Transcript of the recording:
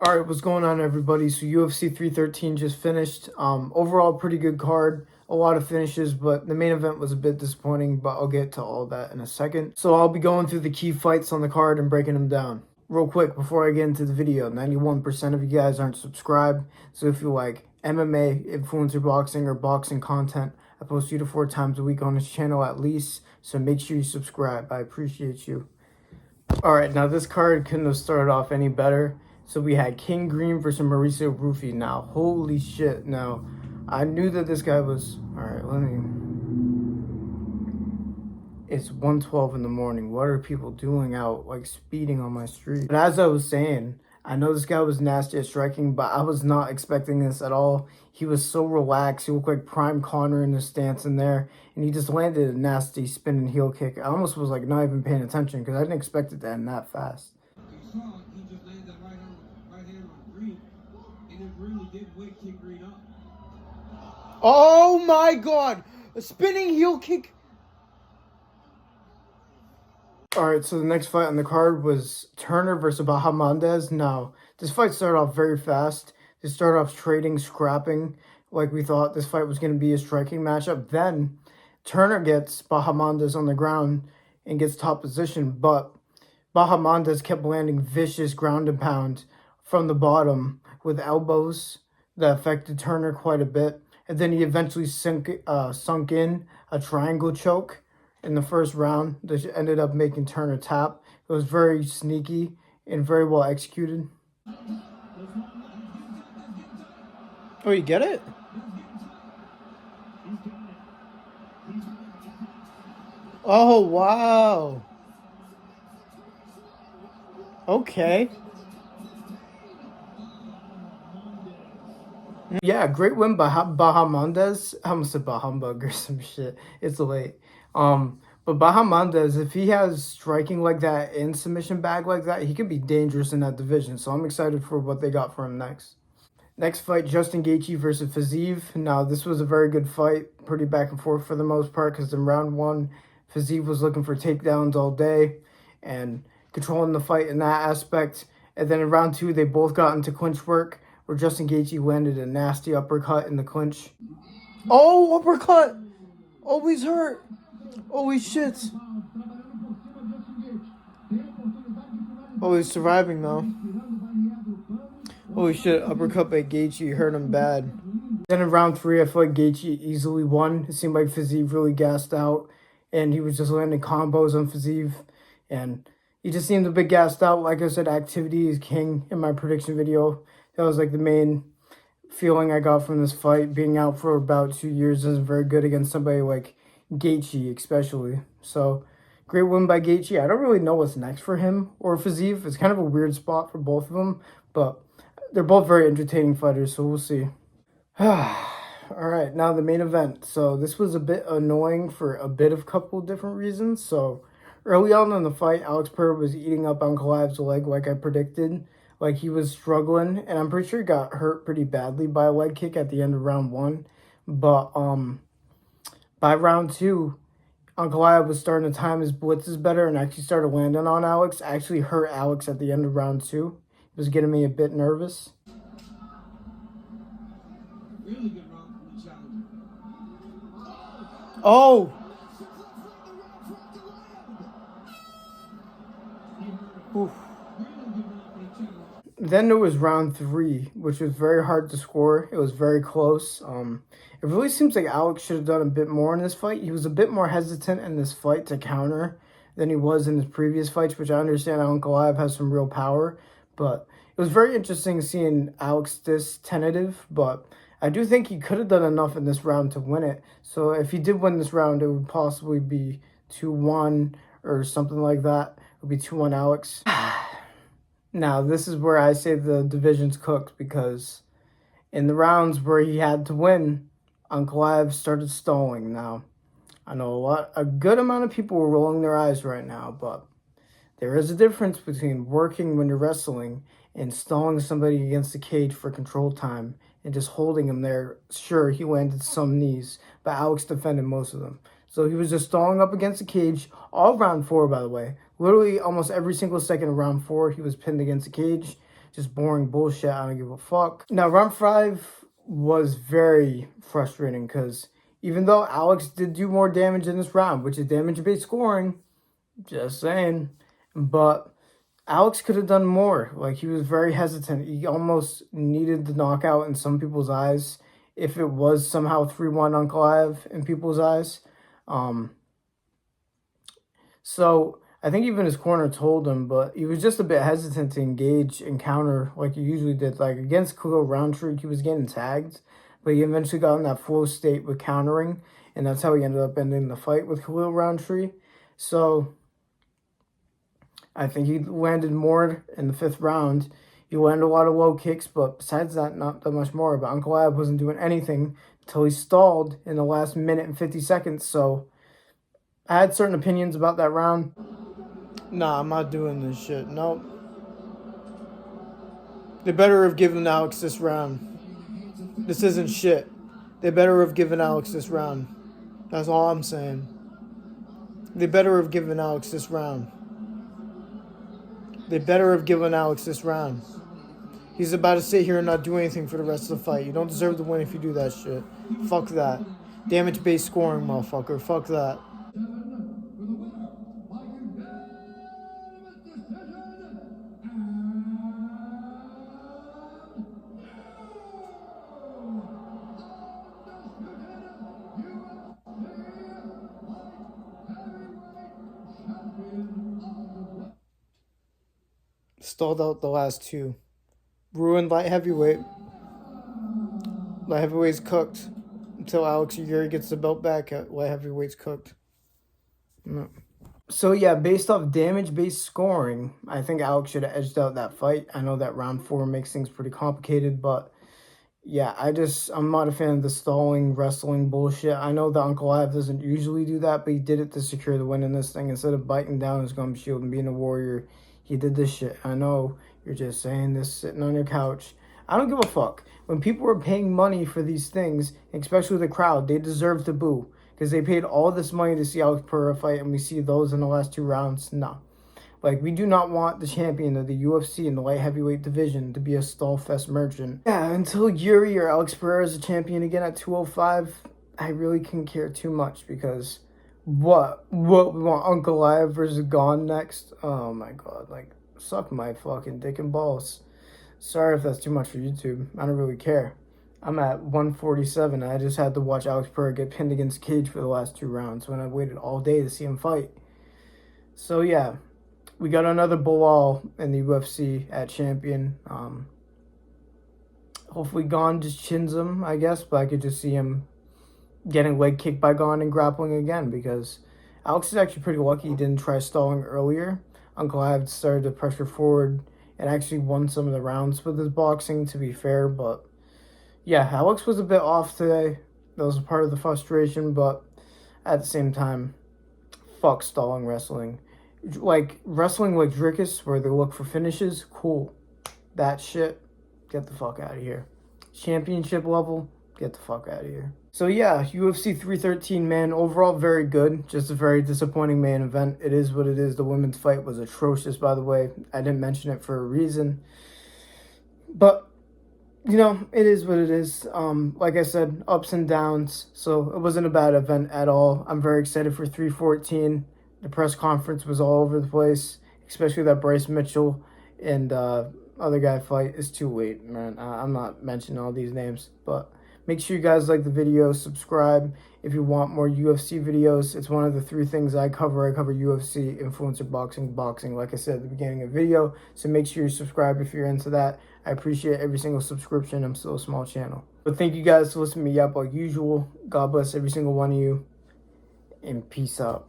All right, what's going on, everybody? So UFC 313 just finished. Overall, pretty good card. A lot of finishes, but the main event was a bit disappointing, but I'll get to all that in a second. So I'll be going through the key fights on the card and breaking them down. Real quick, before I get into the video, 91% of you guys aren't subscribed. So if you like MMA, influencer boxing, or boxing content, I post 2 to 4 times a week on this channel at least. So make sure you subscribe. I appreciate you. All right, now this card couldn't have started off any better. So we had King Green versus Mauricio Rufy. Now, holy shit. Now, I knew that this guy was... All right, It's 1:12 in the morning. What are people doing out, like, speeding on my street? But as I was saying, I know this guy was nasty at striking, but I was not expecting this at all. He was so relaxed. He looked like prime Connor in his stance in there. And he just landed a nasty spinning heel kick. I almost was, like, not even paying attention because I didn't expect it to end that fast. He just landed that right hand on Green, and it really did wake King Green up. Oh my god! A spinning heel kick! Alright, so the next fight on the card was Turner versus Bahamondes. Now, this fight started off very fast. They started off trading, scrapping, like we thought this fight was going to be a striking matchup. Then, Turner gets Bahamondes on the ground and gets top position, but Bahamondes kept landing vicious ground and pound from the bottom with elbows that affected Turner quite a bit. And then he eventually sunk in a triangle choke in the first round that ended up making Turner tap. It was very sneaky and very well executed. Oh, you get it? Oh, wow. Okay. Yeah, great win by Bahamondes. I almost said Bahambug or some shit. It's late. But Bahamondes, if he has striking like that and submission bag like that, he could be dangerous in that division. So I'm excited for what they got for him next. Next fight, Justin Gaethje versus Fiziev. Now, this was a very good fight. Pretty back and forth for the most part because in round one, Fiziev was looking for takedowns all day and controlling the fight in that aspect. And then in round two, they both got into clinch work where Justin Gaethje landed a nasty uppercut in the clinch. Oh, uppercut! Always hurt. Holy shit. Oh, he's surviving though. Holy shit, uppercut by Gaethje hurt him bad. Then in round three, I feel like Gaethje easily won. It seemed like Fiziev really gassed out, and he was just landing combos on Fiziev, and he just seemed a bit gassed out. Like I said, activity is king in my prediction video. That was like the main feeling I got from this fight. Being out for about 2 years isn't very good against somebody like Gaethje, especially. So, great win by Gaethje. I don't really know what's next for him or Fiziev. It's kind of a weird spot for both of them, but they're both very entertaining fighters, so we'll see. Alright, now the main event. So this was a bit annoying for a bit of couple different reasons. So early on in the fight, Alex Pereira was eating up Ankalaev's leg like I predicted. Like he was struggling, and I'm pretty sure he got hurt pretty badly by a leg kick at the end of round one. But by round two, Ankalaev was starting to time his blitzes better and actually started landing on Alex. Actually hurt Alex at the end of round two. It was getting me a bit nervous. Really good round from the challenger. Oh! Oof. Then there was round three, which was very hard to score. It was very close. It really seems like Alex should have done a bit more in this fight. He was a bit more hesitant in this fight to counter than he was in his previous fights, which I understand Ankalaev has some real power. But it was very interesting seeing Alex this tentative, but I do think he could have done enough in this round to win it. So if he did win this round, it would possibly be 2-1 or something like that. It would be 2-1 Alex. Now, this is where I say the division's cooked because in the rounds where he had to win, Ankalaev started stalling. Now, I know a good amount of people are rolling their eyes right now, but there is a difference between working when you're wrestling and stalling somebody against the cage for control time and just holding him there. Sure, he landed some knees, but Alex defended most of them. So he was just stalling up against the cage all round four, by the way. Literally almost every single second of round four, he was pinned against the cage. just boring bullshit. I don't give a fuck. Now, round 5 was very frustrating because even though Alex did do more damage in this round, which is damage-based scoring, just saying, but Alex could have done more. Like, he was very hesitant. He almost needed the knockout in some people's eyes if it was somehow 3-1 Ankalaev in people's eyes. So I think even his corner told him, but he was just a bit hesitant to engage and counter like he usually did. Like against Khalil Roundtree, he was getting tagged, but he eventually got in that flow state with countering, and that's how he ended up ending the fight with Khalil Roundtree. So I think he landed more in the 5th round. He landed a lot of low kicks, but besides that, not that much more. But Ankalaev wasn't doing anything until he stalled in the last minute and 50 seconds. So I had certain opinions about that round. Nah, I'm not doing this shit. Nope. They better have given Alex this round. This isn't shit. They better have given Alex this round. That's all I'm saying. They better have given Alex this round. They better have given Alex this round. He's about to sit here and not do anything for the rest of the fight. You don't deserve to win if you do that shit. Fuck that. Damage-based scoring, motherfucker. Fuck that. Stalled out the last 2. Ruined light heavyweight. Light heavyweight's cooked. Until Alex Yuri gets the belt back, at light heavyweight's cooked. No. So yeah, based off damage-based scoring, I think Alex should have edged out that fight. I know that round 4 makes things pretty complicated, but yeah, I'm not a fan of the stalling wrestling bullshit. I know that Ankalaev doesn't usually do that, but he did it to secure the win in this thing. Instead of biting down his gum shield and being a warrior, he did this shit. I know you're just saying this sitting on your couch. I don't give a fuck. When people are paying money for these things, especially the crowd, they deserve to boo. Because they paid all this money to see Alex Pereira fight, and we see those in the last 2 rounds. No. Like, we do not want the champion of the UFC in the light heavyweight division to be a stall-fest merchant. Yeah, until Yuri or Alex Pereira is a champion again at 205, I really couldn't care too much because what? We want Ankalaev versus Gone next? Oh my god, like, suck my fucking dick and balls. Sorry if that's too much for YouTube. I don't really care. I'm at 147. I just had to watch Alex Pereira get pinned against Cage for the last 2 rounds when I waited all day to see him fight. So yeah, we got another Bilal in the UFC at champion. Hopefully Gon just chins him, I guess, but I could just see him getting leg kicked by Gon and grappling again because Alex is actually pretty lucky he didn't try stalling earlier. Ankalaev started to pressure forward and actually won some of the rounds with his boxing, to be fair, but yeah, Alex was a bit off today. That was a part of the frustration, but at the same time, fuck stalling wrestling. Like, wrestling like Drickus, where they look for finishes, cool. That shit, get the fuck out of here. Championship level, get the fuck out of here. So yeah, UFC 313, man, overall very good. Just a very disappointing main event. It is what it is. The women's fight was atrocious, by the way. I didn't mention it for a reason. But you know, it is what it is. Like I said, ups and downs. So it wasn't a bad event at all. I'm very excited for 314. The press conference was all over the place, especially that Bryce Mitchell and other guy fight. It's too late, man. I'm not mentioning all these names, but make sure you guys like the video, subscribe if you want more UFC videos. It's one of the 3 things I cover. I cover UFC, influencer boxing, like I said at the beginning of the video. So make sure you subscribe if you're into that. I appreciate every single subscription. I'm still a small channel. But thank you guys for listening to me up like usual. God bless every single one of you. And peace out.